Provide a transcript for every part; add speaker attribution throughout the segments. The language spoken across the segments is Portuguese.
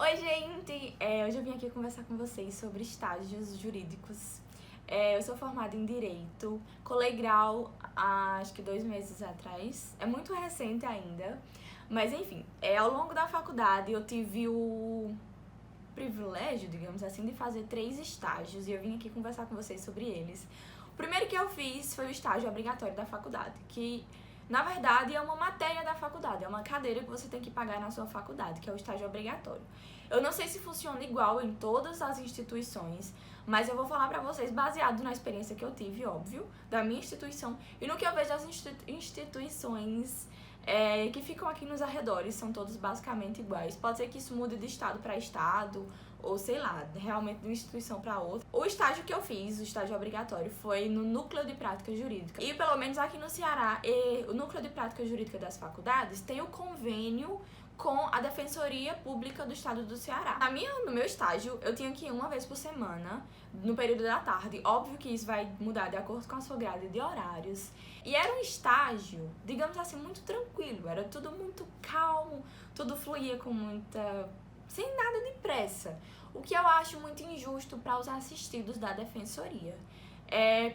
Speaker 1: Oi, gente! Hoje eu vim aqui conversar com vocês sobre estágios jurídicos. Eu sou formada em Direito, colei grau há acho que 2 meses atrás, é muito recente ainda, mas enfim, ao longo da faculdade eu tive o privilégio, digamos assim, de fazer 3 estágios e eu vim aqui conversar com vocês sobre eles. O primeiro que eu fiz foi o estágio obrigatório da faculdade, que na verdade é uma matéria da faculdade, é uma cadeira que você tem que pagar na sua faculdade, que é o estágio obrigatório. Eu não sei se funciona igual em todas as instituições, mas eu vou falar pra vocês baseado na experiência que eu tive, óbvio, da minha instituição e no que eu vejo das instituições que ficam aqui nos arredores, são todos basicamente iguais. Pode ser que isso mude de estado para estado, ou sei lá, realmente de uma instituição para outra. O estágio que eu fiz, o estágio obrigatório, foi no Núcleo de Prática Jurídica. E pelo menos aqui no Ceará, o Núcleo de Prática Jurídica das faculdades tem o convênio com a Defensoria Pública do Estado do Ceará. No meu estágio, eu tinha que ir uma vez por semana, no período da tarde. Óbvio que isso vai mudar de acordo com a sua grade de horários. E era um estágio, digamos assim, muito tranquilo. Era tudo muito calmo, tudo fluía com sem nada de pressa. O que eu acho muito injusto para os assistidos da Defensoria.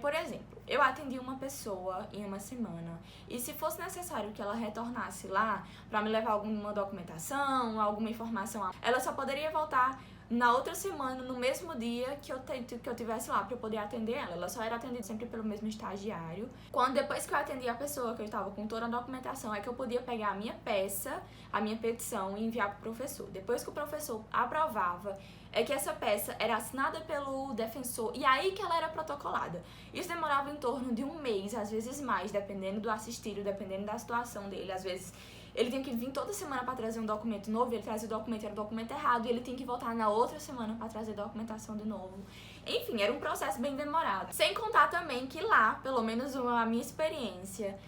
Speaker 1: Por exemplo, eu atendi uma pessoa em uma semana e se fosse necessário que ela retornasse lá para me levar alguma documentação, alguma informação, ela só poderia voltar na outra semana, no mesmo dia que eu tivesse lá para eu poder atender ela. Ela só era atendida sempre pelo mesmo estagiário. Depois que eu atendi a pessoa, que eu estava com toda a documentação, é que eu podia pegar a minha peça, a minha petição e enviar para o professor. Depois que o professor aprovava, é que essa peça era assinada pelo defensor e aí que ela era protocolada. Isso demorava em torno de 1 mês, às vezes mais, dependendo do assistido, dependendo da situação dele. Às vezes ele tinha que vir toda semana para trazer um documento novo, ele trazia o documento, era o documento errado, e ele tinha que voltar na outra semana para trazer documentação de novo. Enfim, era um processo bem demorado. Sem contar também que lá, pelo menos a minha experiência,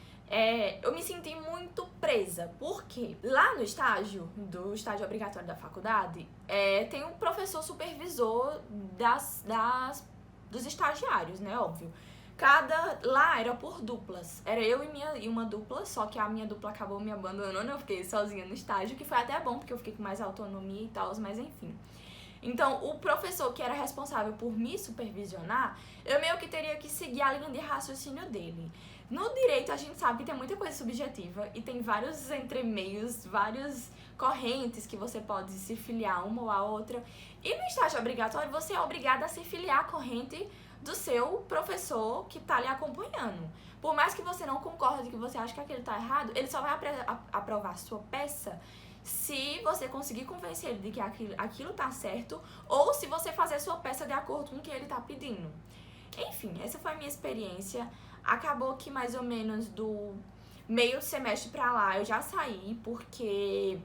Speaker 1: eu me senti muito presa, porque lá no do estágio obrigatório da faculdade, tem um professor supervisor dos estagiários, né, óbvio. Lá era por duplas, era eu e uma dupla, só que a minha dupla acabou me abandonando, eu fiquei sozinha no estágio, que foi até bom, porque eu fiquei com mais autonomia e tal, mas enfim. Então, o professor que era responsável por me supervisionar, eu meio que teria que seguir a linha de raciocínio dele. No direito, a gente sabe que tem muita coisa subjetiva e tem vários entremeios, várias correntes que você pode se filiar uma ou a outra. E no estágio obrigatório, você é obrigada a se filiar à corrente do seu professor que tá lhe acompanhando. Por mais que você não concorde, que você acha que aquilo tá errado, ele só vai aprovar a sua peça se você conseguir convencer ele de que aquilo tá certo ou se você fazer sua peça de acordo com o que ele tá pedindo. Enfim, essa foi a minha experiência. Acabou que mais ou menos do meio do semestre pra lá eu já saí, porque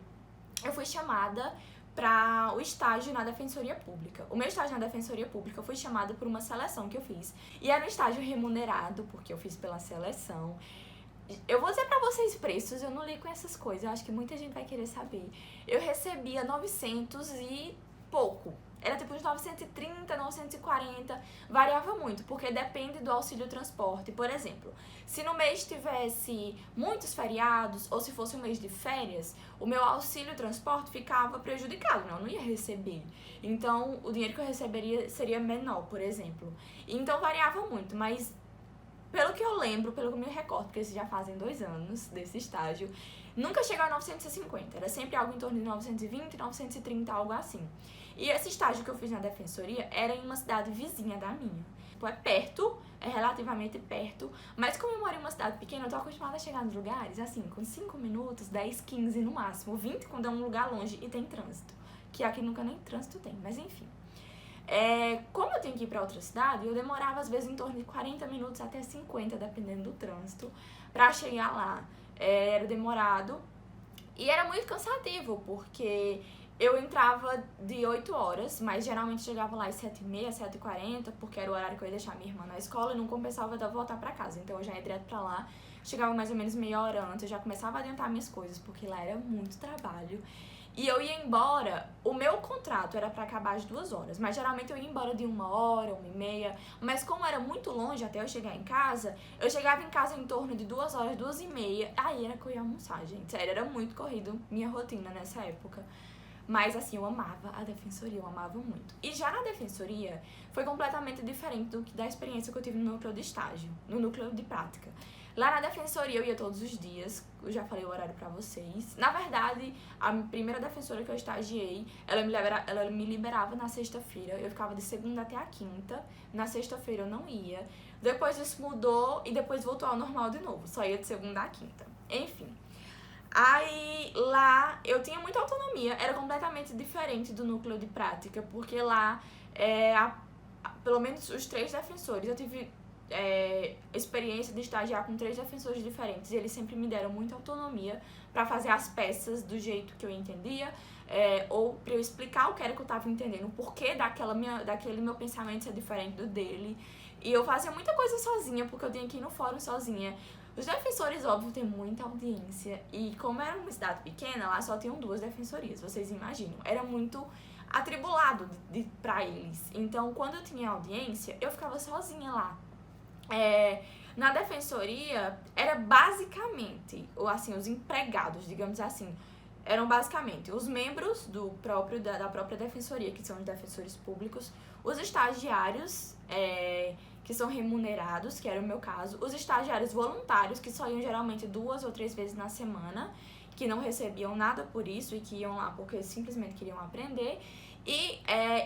Speaker 1: eu fui chamada para o estágio na Defensoria Pública. O meu estágio na Defensoria Pública eu fui chamada por uma seleção que eu fiz. E era um estágio remunerado, porque eu fiz pela seleção. Eu vou dizer pra vocês preços, eu não ligo com essas coisas, eu acho que muita gente vai querer saber. Eu recebia 900 e pouco. Era tipo uns 930, 940, variava muito, porque depende do auxílio transporte. Por exemplo, se no mês tivesse muitos feriados, ou se fosse um mês de férias, o meu auxílio transporte ficava prejudicado, eu não ia receber. Então, o dinheiro que eu receberia seria menor, por exemplo. Então, variava muito, mas pelo que eu lembro, pelo que eu me recordo, porque isso já fazem 2 anos desse estágio, nunca chegou a 950, era sempre algo em torno de 920, 930, algo assim. E esse estágio que eu fiz na Defensoria era em uma cidade vizinha da minha. Tipo, é perto, é relativamente perto, mas como eu moro em uma cidade pequena, eu tô acostumada a chegar nos lugares, assim, com 5 minutos, 10, 15 no máximo, 20 quando é um lugar longe e tem trânsito, que aqui nunca nem trânsito tem, mas enfim. Como eu tenho que ir pra outra cidade, eu demorava às vezes em torno de 40 minutos até 50, dependendo do trânsito, pra chegar lá. Era demorado e era muito cansativo, porque eu entrava de 8 horas, mas geralmente chegava lá às 7h30, 7h40, porque era o horário que eu ia deixar minha irmã na escola e não compensava eu voltar pra casa. Então eu já ia direto pra lá, chegava mais ou menos meia hora antes, eu já começava a adiantar minhas coisas, porque lá era muito trabalho. E eu ia embora, o meu contrato era pra acabar às 2 horas, mas geralmente eu ia embora de 1 hora, 1h30, mas como era muito longe até eu chegar em casa, eu chegava em casa em torno de 2 horas, 2h30, aí era que eu ia almoçar, gente, sério, era muito corrido minha rotina nessa época. Mas, assim, eu amava a defensoria, eu amava muito. E já na defensoria, foi completamente diferente da experiência que eu tive no núcleo de estágio, no núcleo de prática. Lá na defensoria eu ia todos os dias, eu já falei o horário pra vocês. Na verdade, a primeira defensora que eu estagiei, ela me liberava na sexta-feira, eu ficava de segunda até a quinta, na sexta-feira eu não ia. Depois isso mudou e depois voltou ao normal de novo, só ia de segunda a quinta. Enfim. Aí lá eu tinha muita autonomia, era completamente diferente do núcleo de prática, porque lá, pelo menos os 3 defensores, eu tive experiência de estagiar com 3 defensores diferentes e eles sempre me deram muita autonomia pra fazer as peças do jeito que eu entendia, ou pra eu explicar o que era que eu tava entendendo, o porquê daquele meu pensamento ser diferente do dele. E eu fazia muita coisa sozinha, porque eu tinha que ir no fórum sozinha. Os defensores, óbvio, têm muita audiência. E como era uma cidade pequena, lá só tinham 2 defensorias, vocês imaginam. Era muito atribulado pra eles. Então, quando eu tinha audiência, eu ficava sozinha lá. Na defensoria, era basicamente, ou assim, os empregados, digamos assim, eram basicamente os membros da própria defensoria, que são os defensores públicos, os estagiários, que são remunerados, que era o meu caso, os estagiários voluntários, que só iam geralmente 2 ou 3 vezes na semana, que não recebiam nada por isso e que iam lá porque simplesmente queriam aprender, e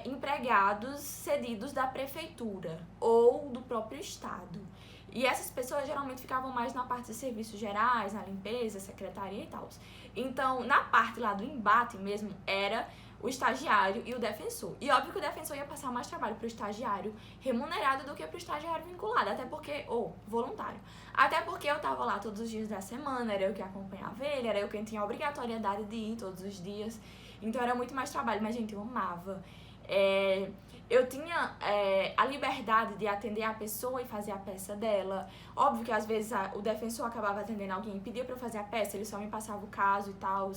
Speaker 1: empregados cedidos da prefeitura ou do próprio estado. E essas pessoas geralmente ficavam mais na parte de serviços gerais, na limpeza, secretaria e tal. Então, na parte lá do embate mesmo, era o estagiário e o defensor. E óbvio que o defensor ia passar mais trabalho pro estagiário remunerado do que pro estagiário vinculado, ou voluntário. Até porque eu tava lá todos os dias da semana, era eu que acompanhava ele, era eu quem tinha a obrigatoriedade de ir todos os dias. Então era muito mais trabalho, mas gente, eu amava. Eu tinha a liberdade de atender a pessoa e fazer a peça dela. Óbvio que às vezes o defensor acabava atendendo alguém e pedia pra eu fazer a peça, ele só me passava o caso e tal.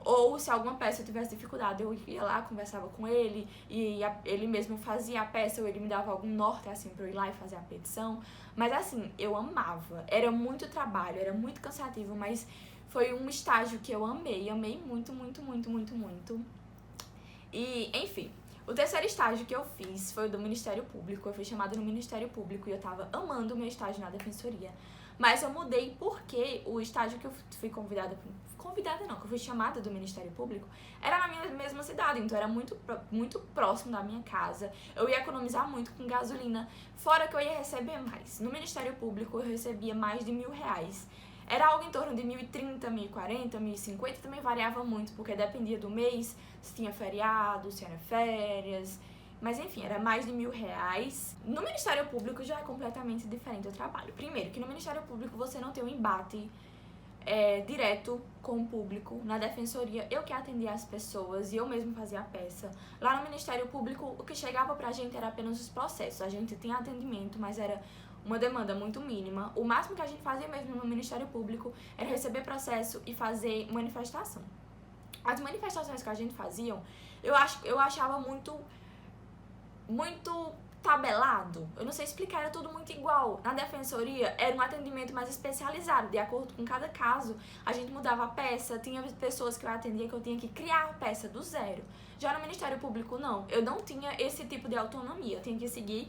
Speaker 1: Ou se alguma peça eu tivesse dificuldade, eu ia lá, conversava com ele e ele mesmo fazia a peça ou ele me dava algum norte assim pra eu ir lá e fazer a petição. Mas assim, eu amava. Era muito trabalho, era muito cansativo, mas foi um estágio que eu amei muito, muito, muito, muito, muito. E, enfim, o terceiro estágio que eu fiz foi o do Ministério Público. Eu fui chamada no Ministério Público e eu tava amando o meu estágio na Defensoria. Mas eu mudei porque o estágio que eu fui que eu fui chamada do Ministério Público, era na minha mesma cidade, então era muito próximo da minha casa. Eu ia economizar muito com gasolina, fora que eu ia receber mais. No Ministério Público eu recebia mais de R$1.000. Era algo em torno de 1.030, 1.040, 1.050, também variava muito, porque dependia do mês, se tinha feriado, se era férias, mas enfim, era mais de R$1.000. No Ministério Público já é completamente diferente o trabalho. Primeiro, que no Ministério Público você não tem um embate direto com o público. Na Defensoria, eu que atendia as pessoas e eu mesmo fazia a peça. Lá no Ministério Público, o que chegava pra gente era apenas os processos. A gente tinha atendimento, mas era uma demanda muito mínima. O máximo que a gente fazia mesmo no Ministério Público era receber processo e fazer manifestação. As manifestações que a gente fazia, eu achava muito tabelado. Eu não sei explicar, era tudo muito igual. Na Defensoria era um atendimento mais especializado, de acordo com cada caso. A gente mudava a peça, tinha pessoas que eu atendia que eu tinha que criar a peça do zero. Já no Ministério Público, não. Eu não tinha esse tipo de autonomia. Eu tinha que seguir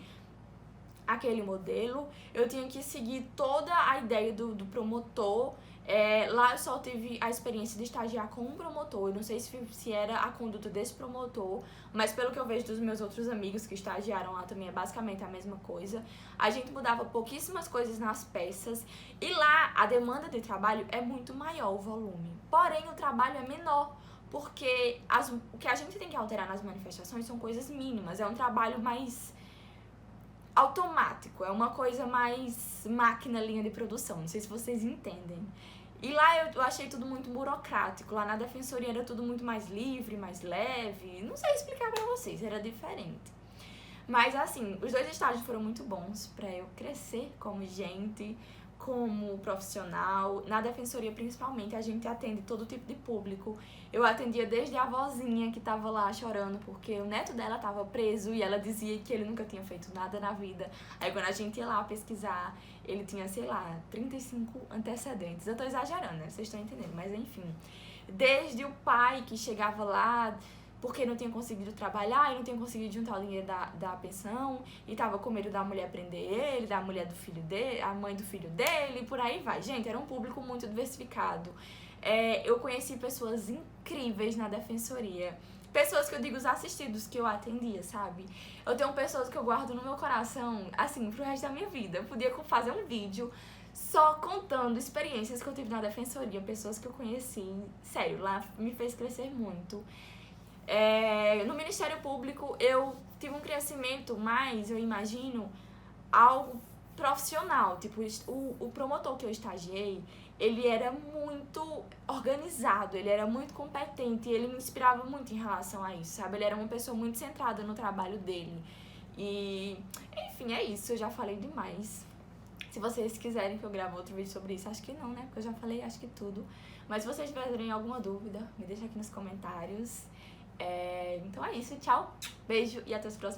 Speaker 1: aquele modelo, eu tinha que seguir toda a ideia do promotor. Lá eu só tive a experiência de estagiar com um promotor. Eu não sei se era a conduta desse promotor, mas pelo que eu vejo dos meus outros amigos que estagiaram lá também é basicamente a mesma coisa. A gente mudava pouquíssimas coisas nas peças e lá a demanda de trabalho é muito maior, o volume. Porém, o trabalho é menor, porque o que a gente tem que alterar nas manifestações são coisas mínimas. É um trabalho mais automático, é uma coisa mais máquina, linha de produção. Não sei se vocês entendem. E lá eu achei tudo muito burocrático. Lá na Defensoria era tudo muito mais livre, mais leve. Não sei explicar pra vocês, era diferente. Mas assim, os 2 estágios foram muito bons pra eu crescer como gente, como profissional. Na Defensoria, principalmente, a gente atende todo tipo de público. Eu atendia desde a avózinha que tava lá chorando porque o neto dela tava preso e ela dizia que ele nunca tinha feito nada na vida. Aí quando a gente ia lá pesquisar, ele tinha, sei lá, 35 antecedentes. Eu tô exagerando, né? Vocês estão entendendo, mas enfim. Desde o pai que chegava lá porque não tinha conseguido trabalhar e não tinha conseguido juntar o dinheiro da pensão e tava com medo da mulher prender ele, da mulher do filho dele, a mãe do filho dele, e por aí vai. Gente, era um público muito diversificado. Eu conheci pessoas incríveis na defensoria. Pessoas que eu digo os assistidos que eu atendia, sabe? Eu tenho pessoas que eu guardo no meu coração, assim, pro resto da minha vida. Eu podia fazer um vídeo só contando experiências que eu tive na defensoria, pessoas que eu conheci. Sério, lá me fez crescer muito. No Ministério Público eu tive um crescimento mais, eu imagino, algo profissional. Tipo, o promotor que eu estagiei, ele era muito organizado, ele era muito competente e ele me inspirava muito em relação a isso, sabe? Ele era uma pessoa muito centrada no trabalho dele. E, enfim, é isso, eu já falei demais. Se vocês quiserem que eu grave outro vídeo sobre isso, acho que não, né? Porque eu já falei, acho que tudo. Mas se vocês tiverem alguma dúvida, me deixa aqui nos comentários. Então é isso, tchau, beijo e até os próximos